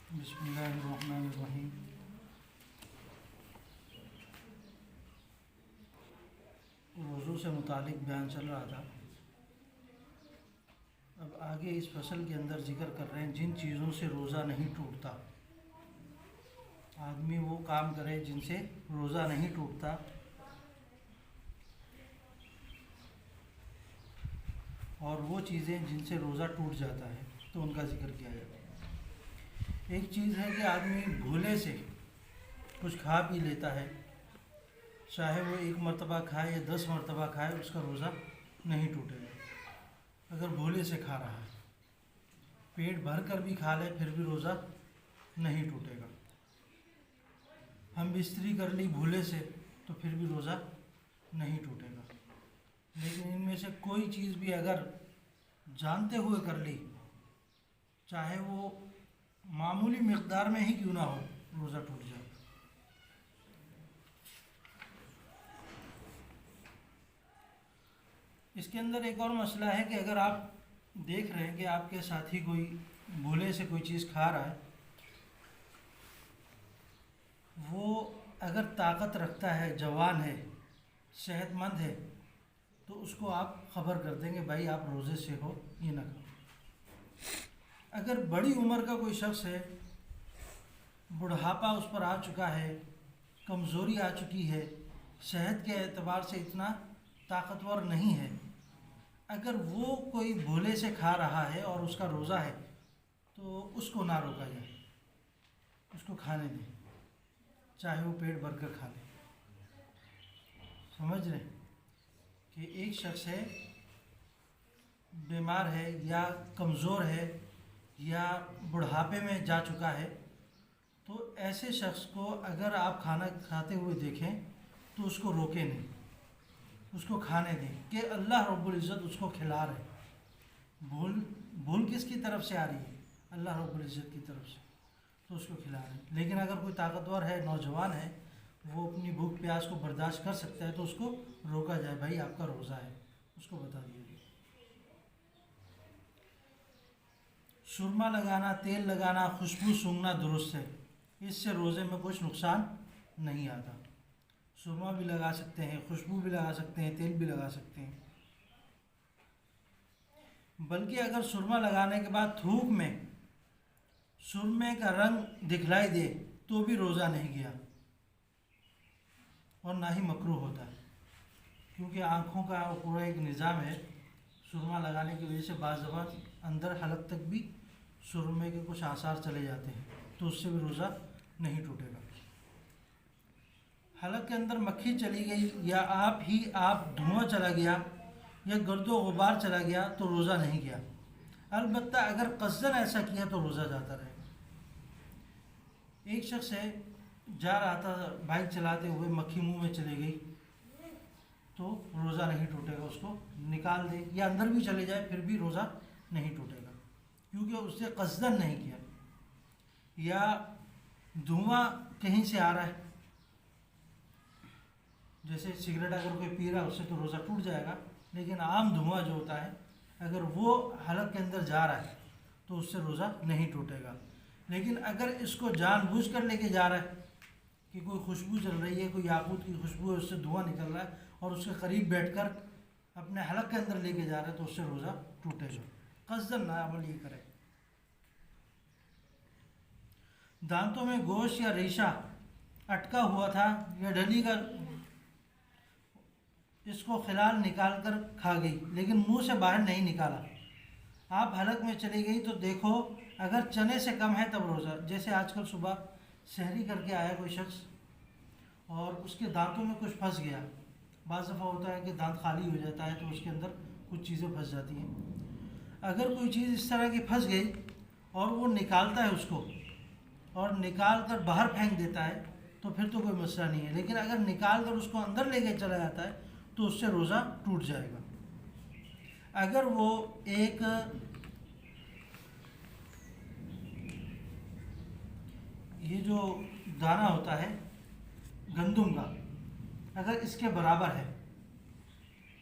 بسم اللہ الرحمن الرحیم۔ روزوں سے متعلق بیان چل رہا تھا، اب آگے اس فصل کے اندر ذکر کر رہے ہیں جن چیزوں سے روزہ نہیں ٹوٹتا۔ آدمی وہ کام کرے جن سے روزہ نہیں ٹوٹتا، اور وہ چیزیں جن سے روزہ ٹوٹ جاتا ہے تو ان کا ذکر کیا جاتا ہے۔ ایک چیز ہے کہ آدمی بھولے سے کچھ کھا پی لیتا ہے، چاہے وہ 1 مرتبہ کھائے یا 10 مرتبہ کھائے، اس کا روزہ نہیں ٹوٹے گا۔ اگر بھولے سے کھا رہا ہے، پیٹ بھر کر بھی کھا لے پھر بھی روزہ نہیں ٹوٹے گا۔ ہم بستری کر لی بھولے سے تو پھر بھی روزہ نہیں ٹوٹے گا۔ لیکن ان میں سے کوئی چیز بھی اگر جانتے ہوئے کر لی، چاہے وہ معمولی مقدار میں ہی کیوں نہ ہو، روزہ ٹوٹ جائے۔ اس کے اندر ایک اور مسئلہ ہے کہ اگر آپ دیکھ رہے ہیں کہ آپ کے ساتھی کوئی بھولے سے کوئی چیز کھا رہا ہے، وہ اگر طاقت رکھتا ہے، جوان ہے، صحت مند ہے، تو اس کو آپ خبر کر دیں گے بھائی آپ روزے سے ہو، یہ نہ کھاؤ۔ اگر بڑی عمر کا کوئی شخص ہے، بڑھاپا اس پر آ چکا ہے، کمزوری آ چکی ہے، صحت کے اعتبار سے اتنا طاقتور نہیں ہے، اگر وہ کوئی بھولے سے کھا رہا ہے اور اس کا روزہ ہے تو اس کو نہ روکا جائے، اس کو کھانے دیں، چاہے وہ پیٹ بھر کر کھا لے۔ سمجھ رہے کہ ایک شخص ہے، بیمار ہے یا کمزور ہے یا بڑھاپے میں جا چکا ہے، تو ایسے شخص کو اگر آپ کھانا کھاتے ہوئے دیکھیں تو اس کو روکیں نہیں، اس کو کھانے دیں کہ اللہ رب العزت اس کو کھلا رہے۔ بھول کس کی طرف سے آ رہی ہے؟ اللہ رب العزت کی طرف سے، تو اس کو کھلا رہے ہیں۔ لیکن اگر کوئی طاقتور ہے، نوجوان ہے، وہ اپنی بھوک پیاس کو برداشت کر سکتا ہے تو اس کو روکا جائے، بھائی آپ کا روزہ ہے، اس کو بتا دیا جائے۔ سرما لگانا، تیل لگانا، خوشبو سونگھنا درست ہے، اس سے روزے میں کچھ نقصان نہیں آتا۔ سرما بھی لگا سکتے ہیں، خوشبو بھی لگا سکتے ہیں، تیل بھی لگا سکتے ہیں۔ بلکہ اگر سرما لگانے کے بعد تھوک میں سرمے کا رنگ دکھلائی دے تو بھی روزہ نہیں گیا، اور نہ ہی مکروہ ہوتا ہے، کیونکہ آنکھوں کا پورا ایک نظام ہے۔ سرما لگانے کی وجہ سے بعض دفعہ اندر حلق تک بھی سرمے کے کچھ آثار چلے جاتے ہیں، تو اس سے بھی روزہ نہیں ٹوٹے گا۔ حلق کے اندر مکھی چلی گئی یا آپ دھواں چلا گیا یا گرد و غبار چلا گیا تو روزہ نہیں گیا، البتہ اگر قصداً ایسا کیا تو روزہ جاتا رہے گا۔ ایک شخص ہے، جا رہا تھا بائک چلاتے ہوئے، مکھی منہ میں چلی گئی تو روزہ نہیں ٹوٹے گا، اس کو نکال دے، یا اندر بھی چلے جائے پھر بھی روزہ نہیں ٹوٹے گا، کیونکہ اس نے قصداً نہیں کیا۔ یا دھواں کہیں سے آ رہا ہے، جیسے سگریٹ اگر کوئی پی رہا ہے اس سے تو روزہ ٹوٹ جائے گا، لیکن عام دھواں جو ہوتا ہے اگر وہ حلق کے اندر جا رہا ہے تو اس سے روزہ نہیں ٹوٹے گا۔ لیکن اگر اس کو جان بوجھ کر لے کے جا رہا ہے کہ کوئی خوشبو چل رہی ہے، کوئی یاقوت کی خوشبو ہے، اس سے دھواں نکل رہا ہے، اور اس کے قریب بیٹھ کر اپنے حلق کے اندر لے کے جا رہا ہے تو اس سے روزہ ٹوٹے گا۔ قصداً نہ عمل یہ کرے۔ دانتوں میں گوشت یا ریشہ اٹکا ہوا تھا یا ڈھلی کا، اس کو خلال نکال کر کھا گئی لیکن منہ سے باہر نہیں نکالا، آپ حلق میں چلی گئی تو دیکھو اگر چنے سے کم ہے تب روزہ۔ جیسے آج کل صبح سحری کر کے آیا کوئی شخص اور اس کے دانتوں میں کچھ پھنس گیا، بعض دفعہ ہوتا ہے کہ دانت خالی ہو جاتا ہے تو اس کے اندر کچھ چیزیں پھنس جاتی ہیں۔ اگر کوئی چیز اس طرح کی پھنس گئی اور وہ نکالتا ہے اس کو اور نکال کر باہر پھینک دیتا ہے تو پھر تو کوئی مسئلہ نہیں ہے، لیکن اگر نکال کر اس کو اندر لے کے چلا جاتا ہے تو اس سے روزہ ٹوٹ جائے گا۔ اگر وہ ایک یہ جو دانہ ہوتا ہے گندم کا، اگر اس کے برابر ہے،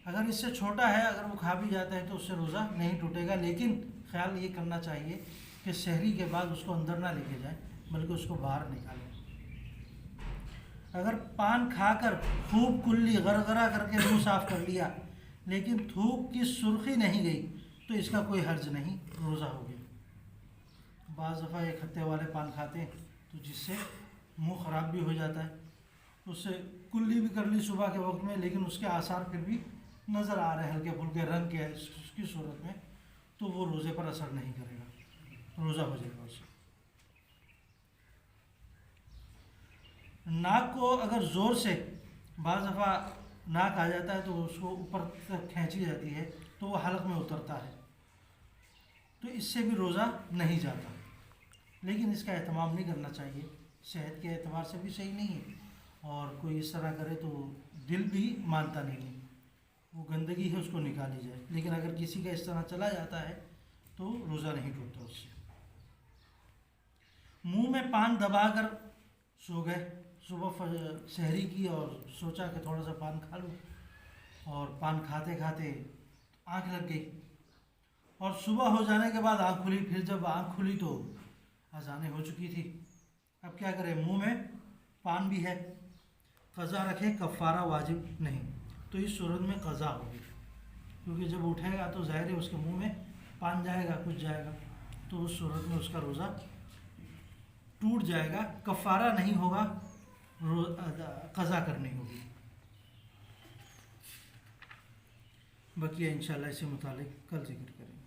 اگر اس سے چھوٹا ہے، اگر وہ کھا بھی جاتا ہے تو اس سے روزہ نہیں ٹوٹے گا، لیکن خیال یہ کرنا چاہیے کہ سحری کے بعد اس کو اندر نہ لے کے جائیں بلکہ اس کو باہر نکالیں۔ اگر پان کھا کر خوب کلی غرغرہ کر کے منہ صاف کر لیا لیکن تھوک کی سرخی نہیں گئی تو اس کا کوئی حرج نہیں، روزہ ہو گیا۔ بعض دفعہ ایک کھٹے والے پان کھاتے ہیں تو جس سے منہ خراب بھی ہو جاتا ہے، اس سے کلی بھی کر لی صبح کے وقت میں لیکن اس کے آثار پھر بھی نظر آ رہے ہیں ہلکے پھلکے رنگ کے اس کی صورت میں، تو وہ روزے پر اثر نہیں کرے گا، روزہ ہو جائے گا اس سے۔ ناک کو اگر زور سے، بعض دفعہ ناک آ جاتا ہے تو اس کو اوپر تک کھینچی جاتی ہے تو وہ حلق میں اترتا ہے، تو اس سے بھی روزہ نہیں جاتا، لیکن اس کا اہتمام نہیں کرنا چاہیے، صحت کے اعتبار سے بھی صحیح نہیں ہے، اور کوئی اس طرح کرے تو دل بھی مانتا نہیں ہے، وہ گندگی ہے اس کو نکالی جائے، لیکن اگر کسی کا اس طرح چلا جاتا ہے تو روزہ نہیں ٹوٹتا اس سے۔ منہ میں پان دبا کر سو گئے، صبح سحری کی اور سوچا کہ تھوڑا سا پان کھا لوں، اور پان کھاتے کھاتے آنکھ لگ گئی، اور صبح ہو جانے کے بعد آنکھ کھلی، پھر جب آنکھ کھلی تو اذانیں ہو چکی تھی۔ اب کیا کرے، منہ میں پان بھی ہے، قضا رکھے، کفارہ واجب نہیں، تو اس صورت میں قضا ہوگی، کیونکہ جب اٹھے گا تو ظاہر ہے اس کے منہ میں پان جائے گا، کچھ جائے گا، تو اس صورت میں اس کا روزہ ٹوٹ جائے گا، کفارہ نہیں ہوگا، قضا کرنی ہوگی۔ بقیہ انشاءاللہ اسی متعلق کل ذکر کریں گے۔